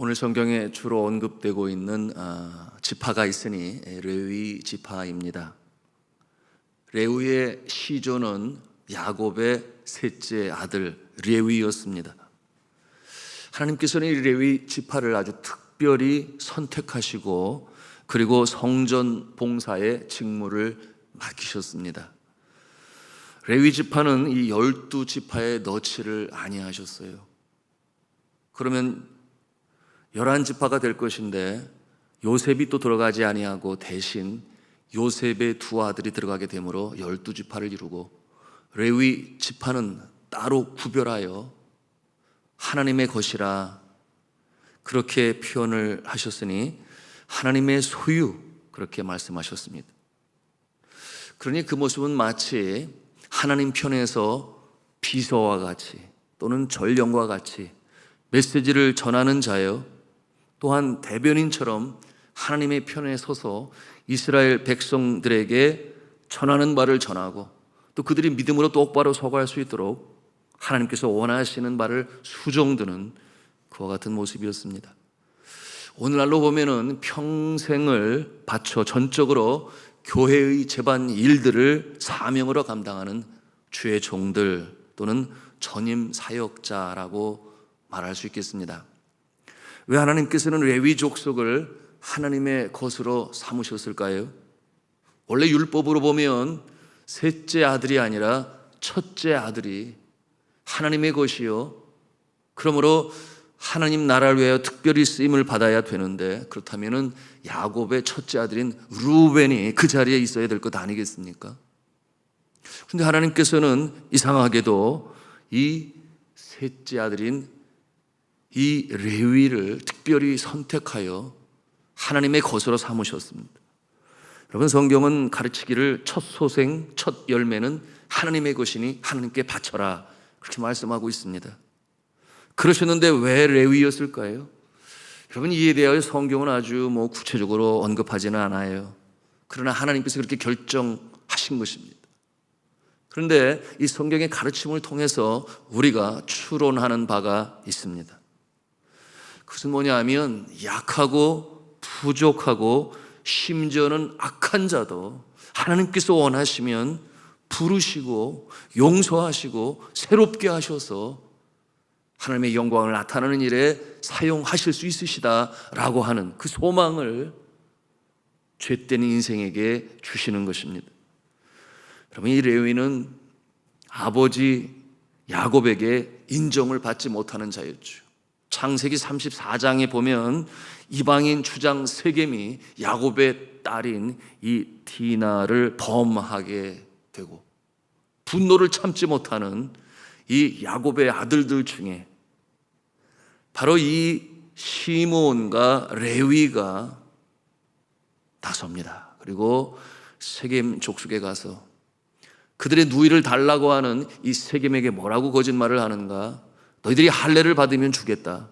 오늘 성경에 주로 언급되고 있는 지파가 있으니 레위 지파입니다. 레위의 시조는 야곱의 셋째 아들 레위였습니다. 하나님께서는 이 레위 지파를 아주 특별히 선택하시고 그리고 성전 봉사의 직무를 맡기셨습니다. 레위 지파는 이 12지파에 넣지를 아니하셨어요. 그러면 11지파가 될 것인데 요셉이 또 들어가지 아니하고 대신 요셉의 두 아들이 들어가게 되므로 12지파를 이루고 레위 지파는 따로 구별하여 하나님의 것이라 그렇게 표현을 하셨으니 하나님의 소유 그렇게 말씀하셨습니다. 그러니 그 모습은 마치 하나님 편에서 비서와 같이 또는 전령과 같이 메시지를 전하는 자여 또한 대변인처럼 하나님의 편에 서서 이스라엘 백성들에게 전하는 바를 전하고 또 그들이 믿음으로 똑바로 서갈 수 있도록 하나님께서 원하시는 바를 수종드는 그와 같은 모습이었습니다. 오늘날로 보면은 평생을 바쳐 전적으로 교회의 제반 일들을 사명으로 감당하는 주의 종들 또는 전임 사역자라고 말할 수 있겠습니다. 왜 하나님께서는 레위 족속을 하나님의 것으로 삼으셨을까요? 원래 율법으로 보면 셋째 아들이 아니라 첫째 아들이 하나님의 것이요 그러므로 하나님 나라를 위하여 특별히 쓰임을 받아야 되는데 그렇다면 야곱의 첫째 아들인 루벤이 그 자리에 있어야 될 것 아니겠습니까? 그런데 하나님께서는 이상하게도 이 셋째 아들인 이 레위를 특별히 선택하여 하나님의 것으로 삼으셨습니다. 여러분, 성경은 가르치기를 첫 소생, 첫 열매는 하나님의 것이니 하나님께 바쳐라 그렇게 말씀하고 있습니다. 그러셨는데 왜 레위였을까요? 여러분, 이에 대하여 성경은 아주 구체적으로 언급하지는 않아요. 그러나 하나님께서 그렇게 결정하신 것입니다. 그런데 이 성경의 가르침을 통해서 우리가 추론하는 바가 있습니다. 그것은 뭐냐 하면 약하고 부족하고 심지어는 악한 자도 하나님께서 원하시면 부르시고 용서하시고 새롭게 하셔서 하나님의 영광을 나타내는 일에 사용하실 수 있으시다라고 하는 그 소망을 죄된 인생에게 주시는 것입니다. 여러분, 이 레위는 아버지 야곱에게 인정을 받지 못하는 자였죠. 창세기 34장에 보면 이방인 주장 세겜이 야곱의 딸인 이 디나를 범하게 되고 분노를 참지 못하는 이 야곱의 아들들 중에 바로 이 시므온과 레위가 나섭니다. 그리고 세겜 족속에 가서 그들의 누이를 달라고 하는 이 세겜에게 뭐라고 거짓말을 하는가? 너희들이 할례를 받으면 주겠다.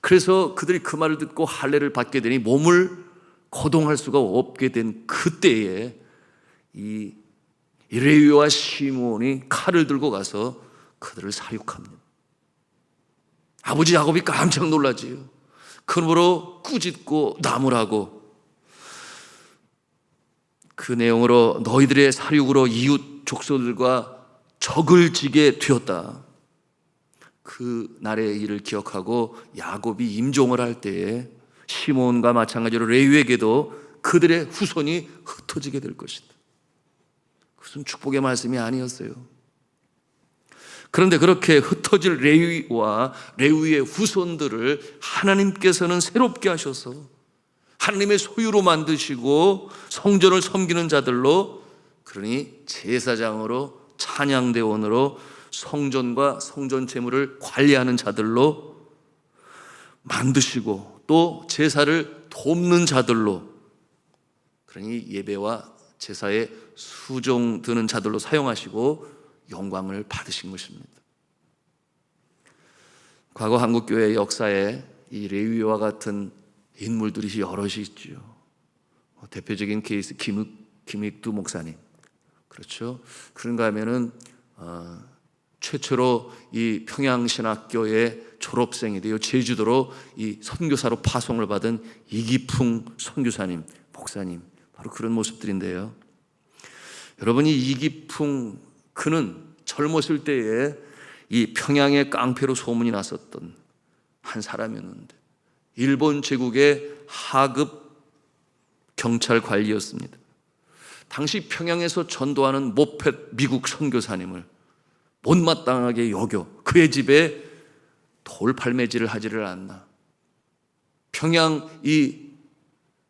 그래서 그들이 그 말을 듣고 할례를 받게 되니 몸을 거동할 수가 없게 된 그때에 이 레위와 시므온이 칼을 들고 가서 그들을 사육합니다. 아버지 야곱이 깜짝 놀라지요. 그러므로 꾸짖고 나무라고 그 내용으로 너희들의 사육으로 이웃 족속들과 적을 지게 되었다. 그 날의 일을 기억하고 야곱이 임종을 할 때에 시므온과 마찬가지로 레위에게도 그들의 후손이 흩어지게 될 것이다. 그것은 축복의 말씀이 아니었어요. 그런데 그렇게 흩어질 레위와 레위의 후손들을 하나님께서는 새롭게 하셔서 하나님의 소유로 만드시고 성전을 섬기는 자들로, 그러니 제사장으로 찬양대원으로 성전과 성전 제물을 관리하는 자들로 만드시고 또 제사를 돕는 자들로, 그러니 예배와 제사에 수종드는 자들로 사용하시고 영광을 받으신 것입니다. 과거 한국교회의 역사에 이 레위와 같은 인물들이 여럿이 있죠. 대표적인 케이스 김익두 목사님, 그렇죠. 그런가 하면은 최초로 이 평양신학교의 졸업생이 되어 제주도로 이 선교사로 파송을 받은 이기풍 선교사님, 목사님, 바로 그런 모습들인데요. 여러분이 이기풍 그는 젊었을 때에 이 평양의 깡패로 소문이 났었던 한 사람이었는데 일본 제국의 하급 경찰 관리였습니다. 당시 평양에서 전도하는 모펫 미국 선교사님을 못마땅하게 여겨 그의 집에 돌팔매질을 하지를 않나. 평양 이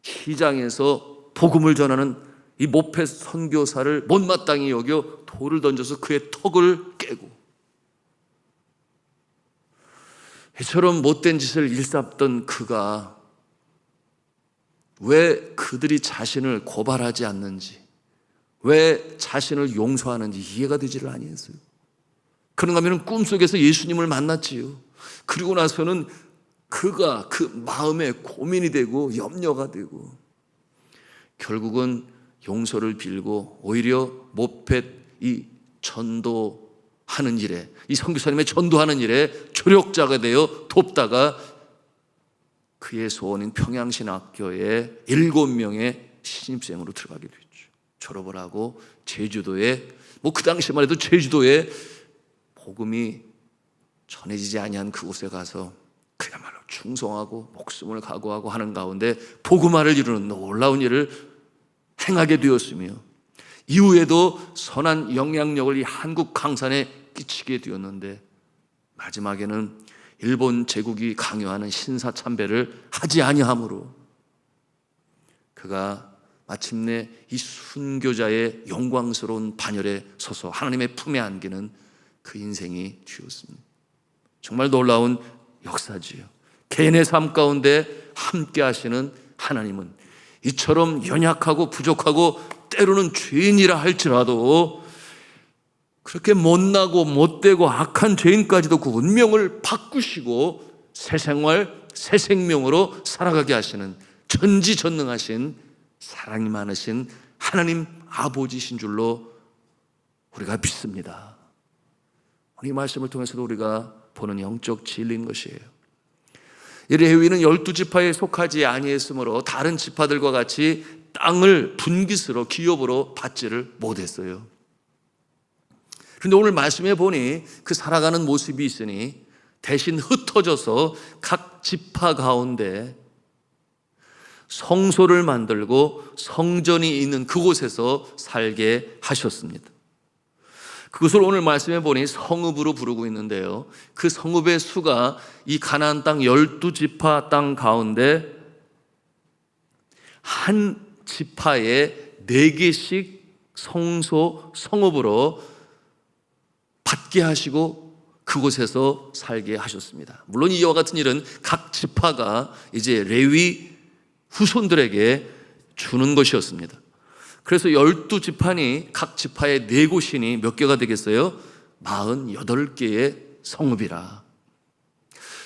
시장에서 복음을 전하는 이 모펫 선교사를 못마땅히 여겨 돌을 던져서 그의 턱을 깨고, 이처럼 못된 짓을 일삼던 그가 왜 그들이 자신을 고발하지 않는지, 왜 자신을 용서하는지 이해가 되지를 아니했어요. 그런가 하면 꿈속에서 예수님을 만났지요. 그리고 나서는 그가 그 마음에 고민이 되고 염려가 되고 결국은 용서를 빌고 오히려 모펫 이 전도하는 일에, 이 선교사님의 전도하는 일에 조력자가 되어 돕다가 그의 소원인 평양신학교에 7명의 신입생으로 들어가게 됐죠. 졸업을 하고 제주도에, 그 당시만 해도 제주도에 복음이 전해지지 아니한 그곳에 가서 그야말로 충성하고 목숨을 각오하고 하는 가운데 복음화를 이루는 놀라운 일을 행하게 되었으며, 이후에도 선한 영향력을 이 한국 강산에 끼치게 되었는데, 마지막에는 일본 제국이 강요하는 신사참배를 하지 아니함으로 그가 마침내 이 순교자의 영광스러운 반열에 서서 하나님의 품에 안기는 그 인생이 되었습니다. 정말 놀라운 역사지요. 개인의 삶 가운데 함께 하시는 하나님은 이처럼 연약하고 부족하고 때로는 죄인이라 할지라도 그렇게 못나고 못되고 악한 죄인까지도 그 운명을 바꾸시고 새 생활, 새 생명으로 살아가게 하시는 전지전능하신 사랑이 많으신 하나님 아버지신 줄로 우리가 믿습니다. 이 말씀을 통해서도 우리가 보는 영적 진리인 것이에요. 이 레위는 12지파에 속하지 아니했으므로 다른 지파들과 같이 땅을 분깃으로 기업으로 받지를 못했어요. 그런데 오늘 말씀해 보니 그 살아가는 모습이 있으니 대신 흩어져서 각 지파 가운데 성소를 만들고 성전이 있는 그곳에서 살게 하셨습니다. 그것을 오늘 말씀해 보니 성읍으로 부르고 있는데요, 그 성읍의 수가 이 가나안 땅 12지파 땅 가운데 한 지파에 4개씩 성소, 성읍으로 받게 하시고 그곳에서 살게 하셨습니다. 물론 이와 같은 일은 각 지파가 이제 레위 후손들에게 주는 것이었습니다. 그래서 12지파니 각 지파의 4곳이니 몇 개가 되겠어요? 48개의 성읍이라.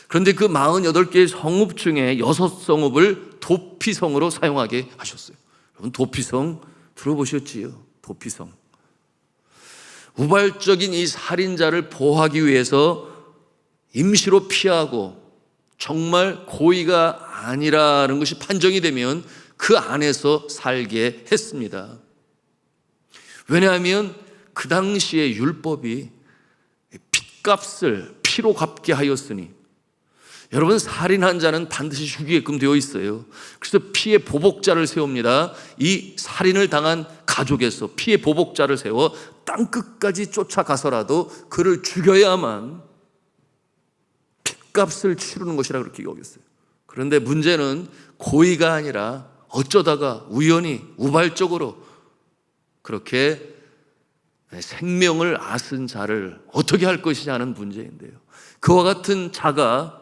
그런데 그 48개의 성읍 중에 6성읍을 도피성으로 사용하게 하셨어요. 여러분, 도피성 들어보셨지요? 도피성. 우발적인 이 살인자를 보호하기 위해서 임시로 피하고 정말 고의가 아니라는 것이 판정이 되면 그 안에서 살게 했습니다. 왜냐하면 그 당시의 율법이 핏값을 피로 갚게 하였으니, 여러분, 살인한 자는 반드시 죽이게끔 되어 있어요. 그래서 피의 보복자를 세웁니다. 이 살인을 당한 가족에서 피의 보복자를 세워 땅끝까지 쫓아가서라도 그를 죽여야만 핏값을 치르는 것이라 그렇게 여겼어요. 그런데 문제는 고의가 아니라 어쩌다가 우연히 우발적으로 그렇게 생명을 앗은 자를 어떻게 할 것이냐는 문제인데요, 그와 같은 자가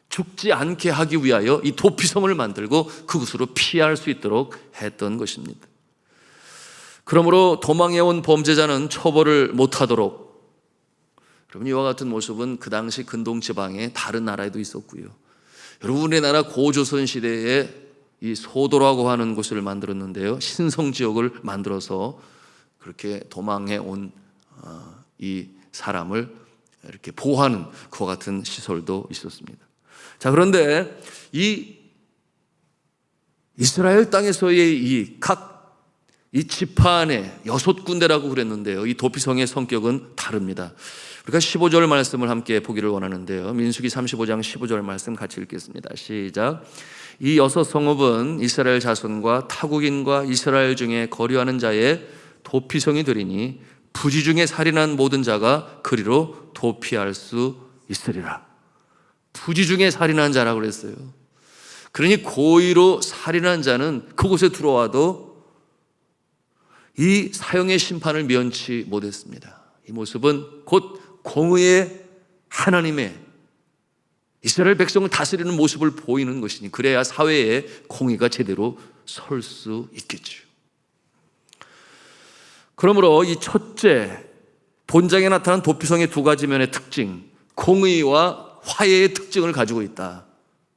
죽지 않게 하기 위하여 이 도피성을 만들고 그곳으로 피할 수 있도록 했던 것입니다. 그러므로 도망해온 범죄자는 처벌을 못하도록, 여러분, 이와 같은 모습은 그 당시 근동지방의 다른 나라에도 있었고요. 여러분, 우리나라 고조선 시대에 이 소도라고 하는 곳을 만들었는데요, 신성 지역을 만들어서 그렇게 도망해 온 이 사람을 이렇게 보호하는 그와 같은 시설도 있었습니다. 자, 그런데 이 이스라엘 땅에서의 이 지파 안에 6군데라고 그랬는데요, 이 도피성의 성격은 다릅니다. 우리가 15절 말씀을 함께 보기를 원하는데요, 민수기 35장 15절 말씀 같이 읽겠습니다. 시작. 이 6성읍은 이스라엘 자손과 타국인과 이스라엘 중에 거류하는 자의 도피성이 되리니 부지 중에 살인한 모든 자가 그리로 도피할 수 있으리라. 부지 중에 살인한 자라고 그랬어요. 그러니 고의로 살인한 자는 그곳에 들어와도 이 사형의 심판을 면치 못했습니다. 이 모습은 곧 공의의 하나님의 이스라엘 백성을 다스리는 모습을 보이는 것이니 그래야 사회에 공의가 제대로 설 수 있겠죠. 그러므로 이 첫째, 본장에 나타난 도피성의 두 가지 면의 특징, 공의와 화해의 특징을 가지고 있다.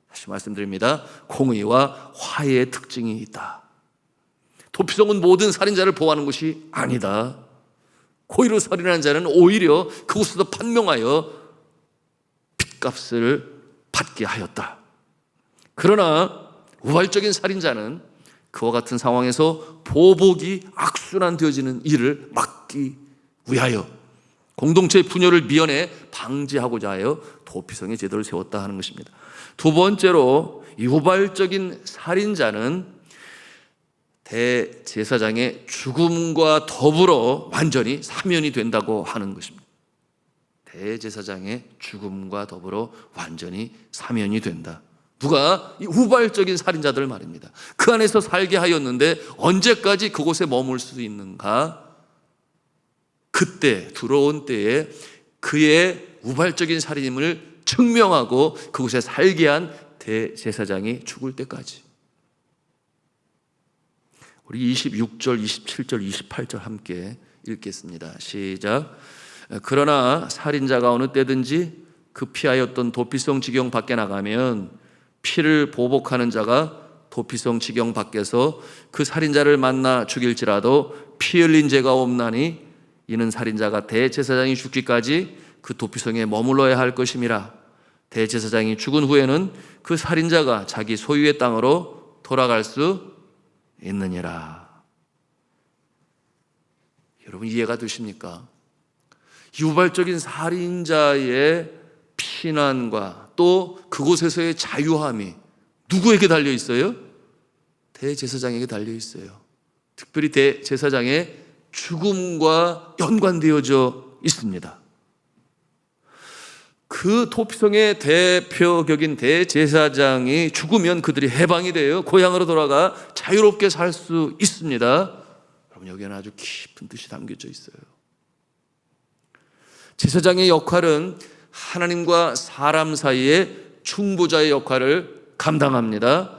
다시 말씀드립니다. 공의와 화해의 특징이 있다. 도피성은 모든 살인자를 보호하는 것이 아니다. 고의로 살인한 자는 오히려 그곳에서 판명하여 핏값을 받게 하였다. 그러나 우발적인 살인자는 그와 같은 상황에서 보복이 악순환되어지는 일을 막기 위하여 공동체의 분열을 미연에 방지하고자 하여 도피성의 제도를 세웠다 하는 것입니다. 두 번째로 이 우발적인 살인자는 대제사장의 죽음과 더불어 완전히 사면이 된다고 하는 것입니다. 대제사장의 죽음과 더불어 완전히 사면이 된다. 누가? 이 우발적인 살인자들 말입니다. 그 안에서 살게 하였는데 언제까지 그곳에 머물 수 있는가? 그때 들어온 때에 그의 우발적인 살인임을 증명하고 그곳에 살게 한 대제사장이 죽을 때까지. 우리 26절, 27절, 28절 함께 읽겠습니다. 시작. 그러나 살인자가 어느 때든지 급피하였던 도피성 지경 밖에 나가면 피를 보복하는 자가 도피성 지경 밖에서 그 살인자를 만나 죽일지라도 피 흘린 죄가 없나니 이는 살인자가 대제사장이 죽기까지 그 도피성에 머물러야 할 것임이라. 대제사장이 죽은 후에는 그 살인자가 자기 소유의 땅으로 돌아갈 수 있느니라. 여러분 이해가 되십니까? 유발적인 살인자의 피난과 또 그곳에서의 자유함이 누구에게 달려 있어요? 대제사장에게 달려 있어요. 특별히 대제사장의 죽음과 연관되어져 있습니다. 그 도피성의 대표격인 대제사장이 죽으면 그들이 해방이 돼요. 고향으로 돌아가 자유롭게 살 수 있습니다. 여러분 여기에는 아주 깊은 뜻이 담겨져 있어요. 제사장의 역할은 하나님과 사람 사이의 중보자의 역할을 감당합니다.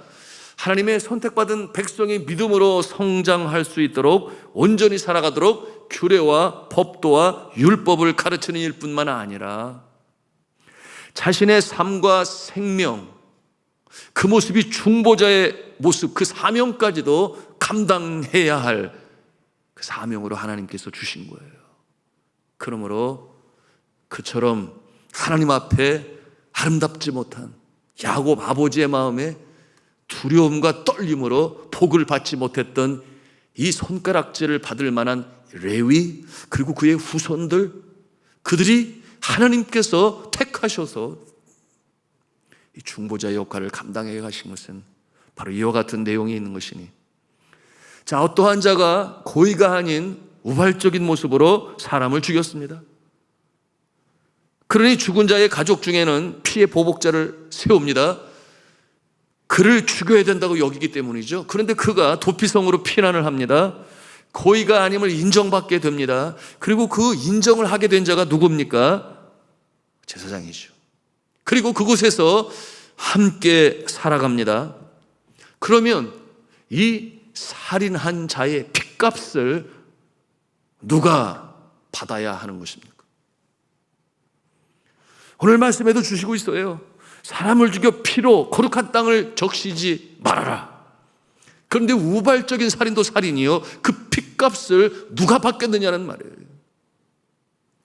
하나님의 선택받은 백성이 믿음으로 성장할 수 있도록 온전히 살아가도록 규례와 법도와 율법을 가르치는 일뿐만 아니라 자신의 삶과 생명, 그 모습이 중보자의 모습, 그 사명까지도 감당해야 할 그 사명으로 하나님께서 주신 거예요. 그러므로 그처럼 하나님 앞에 아름답지 못한 야곱 아버지의 마음에 두려움과 떨림으로 복을 받지 못했던 이 손가락질을 받을 만한 레위 그리고 그의 후손들, 그들이 하나님께서 택하셔서 이 중보자의 역할을 감당해 가신 것은 바로 이와 같은 내용이 있는 것이니, 자, 어떠한 자가 고의가 아닌 우발적인 모습으로 사람을 죽였습니다. 그러니 죽은 자의 가족 중에는 피해 보복자를 세웁니다. 그를 죽여야 된다고 여기기 때문이죠. 그런데 그가 도피성으로 피난을 합니다. 고의가 아님을 인정받게 됩니다. 그리고 그 인정을 하게 된 자가 누굽니까? 제사장이죠. 그리고 그곳에서 함께 살아갑니다. 그러면 이 살인한 자의 핏값을 누가 받아야 하는 것입니까? 오늘 말씀에도 주시고 있어요. 사람을 죽여 피로 거룩한 땅을 적시지 말아라. 그런데 우발적인 살인도 살인이요, 그 핏값을 누가 받겠느냐는 말이에요.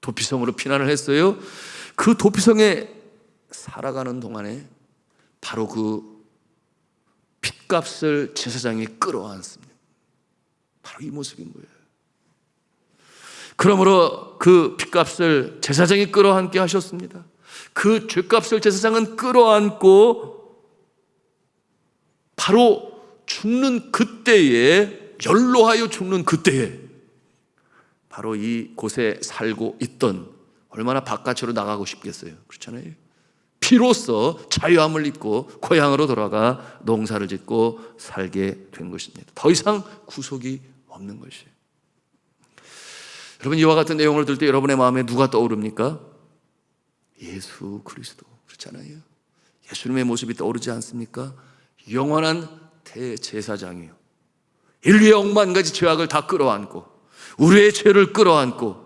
도피성으로 피난을 했어요. 그 도피성에 살아가는 동안에 바로 그 핏값을 제사장이 끌어안습니다. 바로 이 모습인 거예요. 그러므로 그 핏값을 제사장이 끌어안게 하셨습니다. 그 죄값을 제사장은 끌어안고 바로 죽는 그때에, 연로하여 죽는 그때에 바로 이 곳에 살고 있던, 얼마나 바깥으로 나가고 싶겠어요. 그렇잖아요. 피로써 자유함을 입고 고향으로 돌아가 농사를 짓고 살게 된 것입니다. 더 이상 구속이 없는 것이에요. 여러분, 이와 같은 내용을 들 때 여러분의 마음에 누가 떠오릅니까? 예수 그리스도. 그렇잖아요. 예수님의 모습이 떠오르지 않습니까? 영원한 대제사장이요, 인류의 억만 가지 죄악을 다 끌어안고 우리의 죄를 끌어안고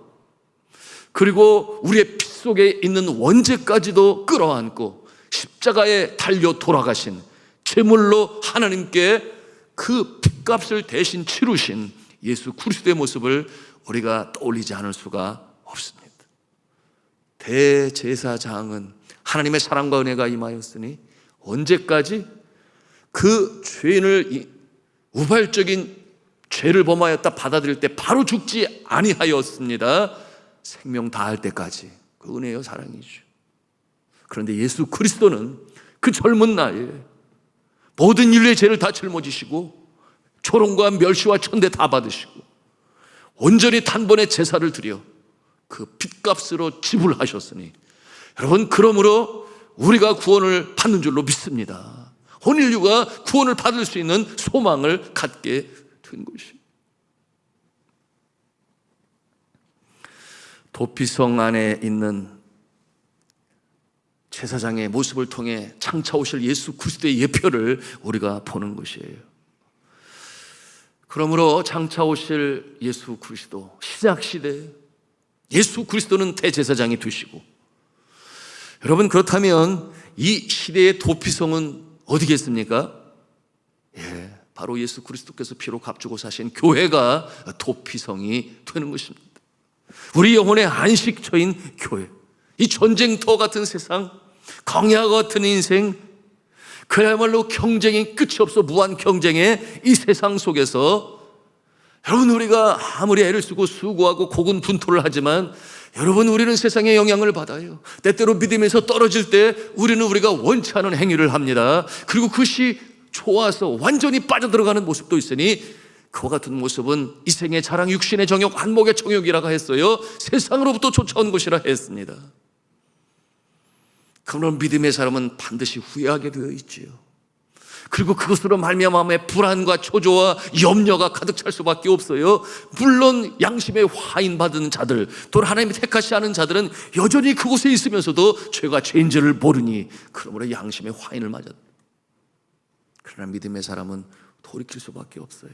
그리고 우리의 피 속에 있는 원죄까지도 끌어안고 십자가에 달려 돌아가신, 제물로 하나님께 그 핏값을 대신 치르신 예수 그리스도의 모습을 우리가 떠올리지 않을 수가 없습니다. 대제사장은 하나님의 사랑과 은혜가 임하였으니 언제까지? 그 죄인을, 우발적인 죄를 범하였다 받아들일 때 바로 죽지 아니하였습니다. 생명 다할 때까지. 그 은혜요, 사랑이죠. 그런데 예수 그리스도는 그 젊은 나이에 모든 인류의 죄를 다 짊어지시고 조롱과 멸시와 천대 다 받으시고 온전히 단번에 제사를 드려 그 핏값으로 지불하셨으니, 여러분, 그러므로 우리가 구원을 받는 줄로 믿습니다. 온 인류가 구원을 받을 수 있는 소망을 갖게 된 것입니다. 도피성 안에 있는 제사장의 모습을 통해 장차 오실 예수 그리스도의 예표를 우리가 보는 것이에요. 그러므로 장차 오실 예수 그리스도, 시작 시대에 예수 그리스도는 대제사장이 되시고, 여러분, 그렇다면 이 시대의 도피성은 어디겠습니까? 바로 예수 그리스도께서 피로 값주고 사신 교회가 도피성이 되는 것입니다. 우리 영혼의 안식처인 교회, 이 전쟁터 같은 세상, 광야 같은 인생, 그야말로 경쟁이 끝이 없어 무한 경쟁의 이 세상 속에서, 여러분, 우리가 아무리 애를 쓰고 수고하고 고군분투를 하지만 여러분, 우리는 세상의 영향을 받아요. 때때로 믿음에서 떨어질 때 우리가 원치 않은 행위를 합니다. 그리고 그것이 좋아서 완전히 빠져들어가는 모습도 있으니, 그와 같은 모습은 이 생의 자랑, 육신의 정욕, 안목의 정욕이라고 했어요. 세상으로부터 쫓아온 것이라 했습니다. 그런 믿음의 사람은 반드시 후회하게 되어 있지요. 그리고 그것으로 말미암아 마음에 불안과 초조와 염려가 가득 찰 수밖에 없어요. 물론 양심의 화인 받은 자들, 또 하나님이 택하시 하는 자들은 여전히 그곳에 있으면서도 죄가 죄인지를 모르니 그러므로 양심의 화인을 맞았다. 그러나 믿음의 사람은 돌이킬 수밖에 없어요.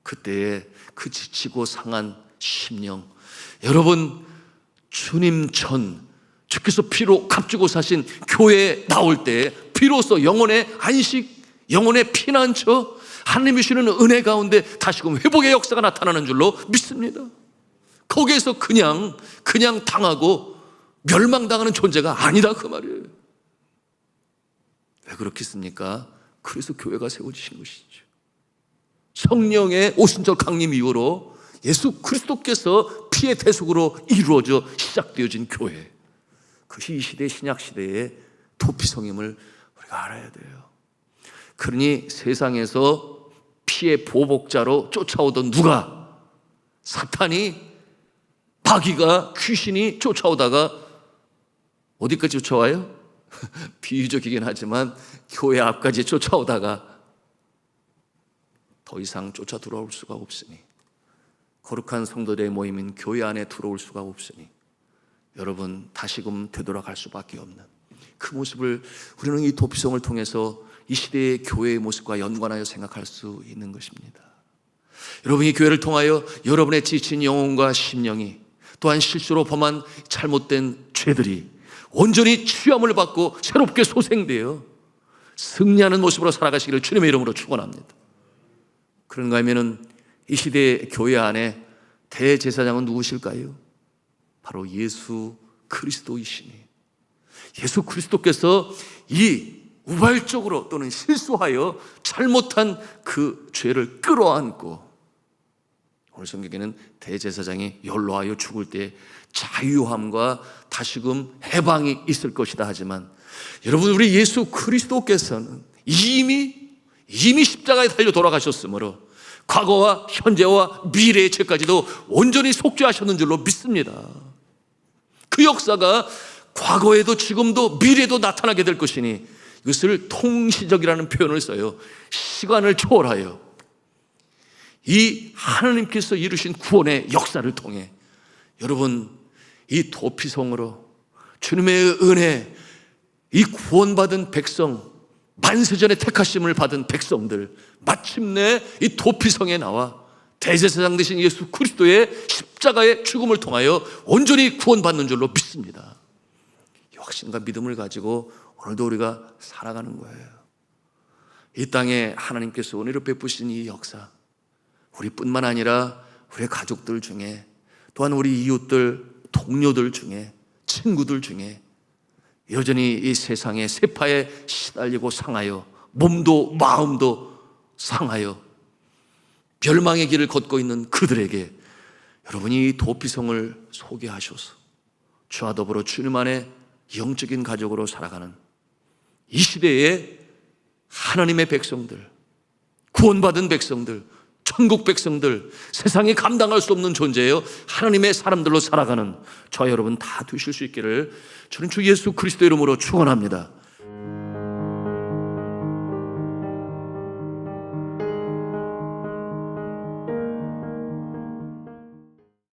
그때에 그 지치고 상한 심령, 여러분, 주님 전, 주께서 피로 값주고 사신 교회에 나올 때 비로소 영혼의 안식, 영혼의 피난처, 하나님이 주시는 은혜 가운데 다시금 회복의 역사가 나타나는 줄로 믿습니다. 거기에서 그냥 당하고 멸망당하는 존재가 아니다, 그 말이에요. 왜 그렇겠습니까? 그래서 교회가 세워지신 것이죠. 성령의 오순절 강림 이후로 예수 그리스도께서 피의 대속으로 이루어져 시작되어진 교회, 그것이 이 시대, 신약 시대의 도피성임을 우리가 알아야 돼요. 그러니 세상에서 피의 보복자로 쫓아오던 누가, 사탄이, 마귀가, 귀신이 쫓아오다가 어디까지 쫓아와요? 비유적이긴 하지만 교회 앞까지 쫓아오다가 더 이상 쫓아 들어올 수가 없으니, 거룩한 성도들의 모임인 교회 안에 들어올 수가 없으니 여러분, 다시금 되돌아갈 수밖에 없는 그 모습을 우리는 이 도피성을 통해서 이 시대의 교회의 모습과 연관하여 생각할 수 있는 것입니다. 여러분이 교회를 통하여 여러분의 지친 영혼과 심령이, 또한 실수로 범한 잘못된 죄들이 온전히 치유함을 받고 새롭게 소생되어 승리하는 모습으로 살아가시기를 주님의 이름으로 축원합니다. 그런가 하면은 이 시대의 교회 안에 대제사장은 누구실까요? 바로 예수 그리스도이시니, 예수 그리스도께서 이 우발적으로 또는 실수하여 잘못한 그 죄를 끌어안고, 오늘 성경에는 대제사장이 연로하여 죽을 때 자유함과 다시금 해방이 있을 것이다 하지만, 여러분, 우리 예수 그리스도께서는 이미 십자가에 달려 돌아가셨으므로 과거와 현재와 미래의 죄까지도 온전히 속죄하셨는 줄로 믿습니다. 그 역사가 과거에도 지금도 미래에도 나타나게 될 것이니, 이것을 통시적이라는 표현을 써요. 시간을 초월하여 이 하나님께서 이루신 구원의 역사를 통해 여러분, 이 도피성으로 주님의 은혜, 이 구원받은 백성, 만세전에 택하심을 받은 백성들, 마침내 이 도피성에 나와 대제사장 되신 예수 그리스도의 십자가의 죽음을 통하여 온전히 구원받는 줄로 믿습니다. 이 확신과 믿음을 가지고 오늘도 우리가 살아가는 거예요. 이 땅에 하나님께서 은혜로 베푸신 이 역사, 우리뿐만 아니라 우리의 가족들 중에, 또한 우리 이웃들, 동료들 중에, 친구들 중에 여전히 이 세상의 세파에 시달리고 상하여 몸도 마음도 상하여 멸망의 길을 걷고 있는 그들에게 여러분이 도피성을 소개하셔서 주와 더불어 주님 안에 영적인 가족으로 살아가는 이 시대의 하나님의 백성들, 구원받은 백성들, 천국 백성들, 세상이 감당할 수 없는 존재예요. 하나님의 사람들로 살아가는 저와 여러분 다 되실 수 있기를 저는 주 예수 그리스도 이름으로 축원합니다.